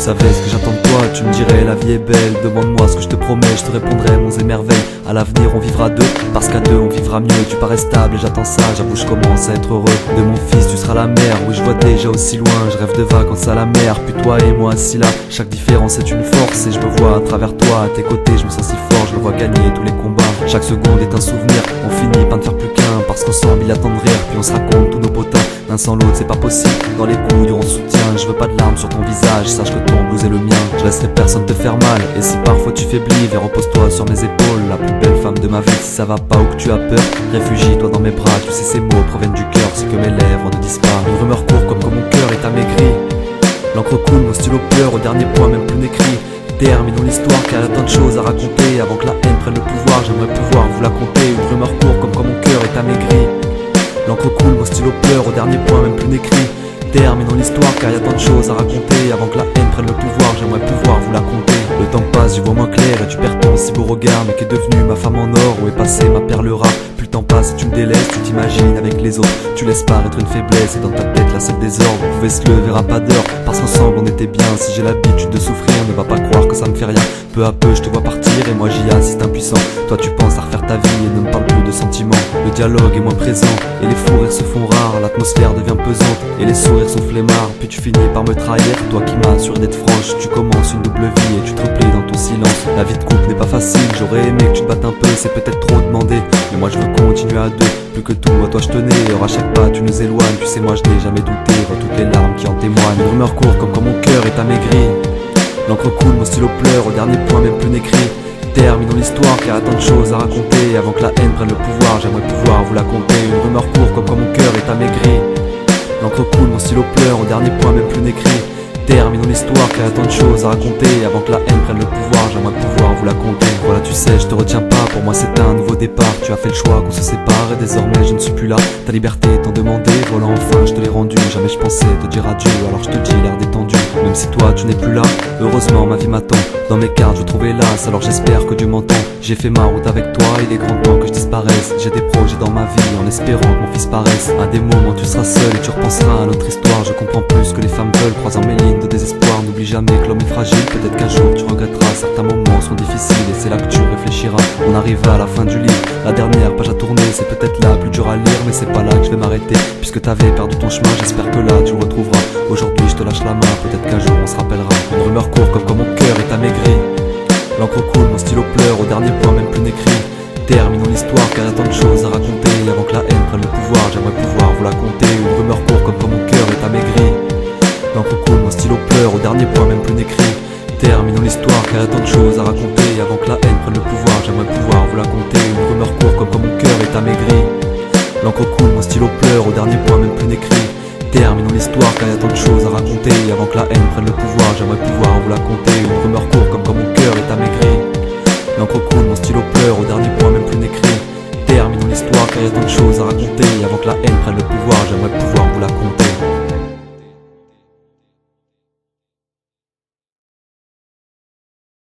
savais ce que j'attends de toi, tu me dirais la vie est belle. Demande-moi ce que je te promets, je te répondrai monts et merveilles. À l'avenir on vivra deux, parce qu'à deux on vivra mieux. Tu parais stable et j'attends ça, j'avoue je commence à être heureux. De mon fils tu seras la mère, oui je vois déjà aussi loin. Je rêve de vacances à la mer, puis toi et moi assis là. Chaque différence est une force et je me vois à travers toi. À tes côtés je me sens si fort, je me vois gagner tous les combats. Chaque seconde est un souvenir, on finit par ne faire plus qu'un. Parce qu'ensemble il y a tant de rire, puis on se raconte tous nos potins. L'un sans l'autre c'est pas possible, dans les couilles on se soutient. Je veux pas de larmes sur ton visage, sache que ton blues est le mien. Je laisserai personne te faire mal, et si parfois tu faiblis, viens repose-toi sur mes épaules. La plus belle femme de ma vie, si ça va pas ou que tu as peur, réfugie-toi dans mes bras, tu sais ces mots proviennent du cœur. C'est que mes lèvres ne disent pas, une rumeur court comme mon cœur est amaigri. L'encre coule, mon stylo pleure, au dernier point même plus n'écrit. Terminons l'histoire car il y a tant de choses à raconter. Avant que la haine prenne le pouvoir, j'aimerais pouvoir vous la conter. Une rumeur court comme quand mon cœur est amaigri. L'encre coule, mon stylo pleure, au dernier point même plus n'écrit. Terminons l'histoire car il y a tant de choses à raconter. Avant que la haine prenne le pouvoir, j'aimerais pouvoir vous la conter. Le temps passe, j'y vois moins clair et tu perds ton si beau regard. Mais qu'est devenu ma femme en or, où est passée ma perle rare? Plus le temps passe et tu me délaisses, tu t'imagines avec les autres. Tu laisses paraître une faiblesse et dans ta tête là c'est le désordre. On pouvait se lever à pas d'heure, parce qu'ensemble on était bien. Si j'ai l'habitude de souffrir, ne va pas croire que ça me fait rien. Peu à peu je te vois partir et moi j'y assiste impuissant. Toi tu penses à refaire ta vie et ne me parle plus de sentiments. Le dialogue est moins présent et les fous rires se font rares. L'atmosphère devient pesante et les sourires sont flemmards. Puis tu finis par me trahir, toi qui m'as assuré d'être franche. Tu commences une double vie et tu te replies dans ton silence. La vie de couple n'est pas facile, j'aurais aimé que tu te battes un peu. C'est peut-être trop demandé, mais moi je veux continuer à deux. Plus que tout, à toi je tenais, or à chaque pas tu nous éloignes. Tu sais moi je n'ai jamais douté, vois toutes les larmes qui en témoignent. Une rumeur court comme quand mon cœur est amaigri. L'encre coule, mon stylo pleure, au dernier point même plus n'écrit. Terminons l'histoire car il y a tant de choses à raconter. Avant que la haine prenne le pouvoir, j'aimerais pouvoir vous la conter. Une rumeur court comme quand mon cœur est amaigri. L'encre coule, mon stylo pleure, au dernier point même plus n'écrit. Terminons l'histoire car il y a tant de choses à raconter. Avant que la haine prenne le pouvoir, j'aimerais pouvoir vous la conter. Voilà tu sais, je te retiens pas, pour moi c'est un nouveau départ. Tu as fait le choix qu'on se sépare et désormais je ne suis plus là. Ta liberté t'en demandé, voilà enfin je te l'ai rendu. Jamais je pensais te dire adieu, alors je te dis l'air détendu. Même si toi tu n'es plus là, heureusement ma vie m'attend. Dans mes cartes je trouve hélas, alors j'espère que Dieu m'entend. J'ai fait ma route avec toi, il est grand temps que je disparaisse. J'ai des projets dans ma vie en espérant que mon fils paraisse. À des moments tu seras seul et tu repenseras à notre histoire. Je comprends plus ce que les femmes veulent, croisant mes lignes de désespoir. N'oublie jamais que l'homme est fragile, peut-être qu'un jour tu regretteras. Certains moments sont difficiles et c'est là que tu réfléchiras. On arrive à la fin du livre, la dernière page à tourner. C'est peut-être la plus dure à lire, mais c'est pas là que je vais m'arrêter. Puisque t'avais perdu ton chemin, j'espère que là tu le retrouveras. Aujourd'hui je te lâche la main, peut-être qu'un jour on se rappellera. Une rumeur court comme quand mon cœur est amaigri. L'encre coule, mon stylo pleure, au dernier point même plus n'écrit. Terminons l'histoire car il y a tant de choses à raconter. Avant que la haine prenne le pouvoir, j'aimerais pouvoir vous la conter. Une rumeur court comme quand mon cœur est amaigri. L'encre coule, mon stylo pleure, au dernier point même plus n'écrit. Terminons l'histoire car il y a tant de choses à raconter. Avant que la haine prenne le pouvoir, j'aimerais pouvoir vous la conter. Une rumeur court comme quand mon cœur est amaigri. L'encre coule, mon stylo pleure, au dernier point même plus n'écrit. Terminons l'histoire car il y a tant de choses à raconter. Avant que la haine prenne le pouvoir, j'aimerais pouvoir vous la conter. Une rumeur court comme quand mon cœur est amaigri. L'encre coule, mon stylo pleure, au dernier point même plus n'écrit. Terminons l'histoire car il y a tant de choses à raconter. Avant que la haine prenne le pouvoir, j'aimerais pouvoir vous la conter.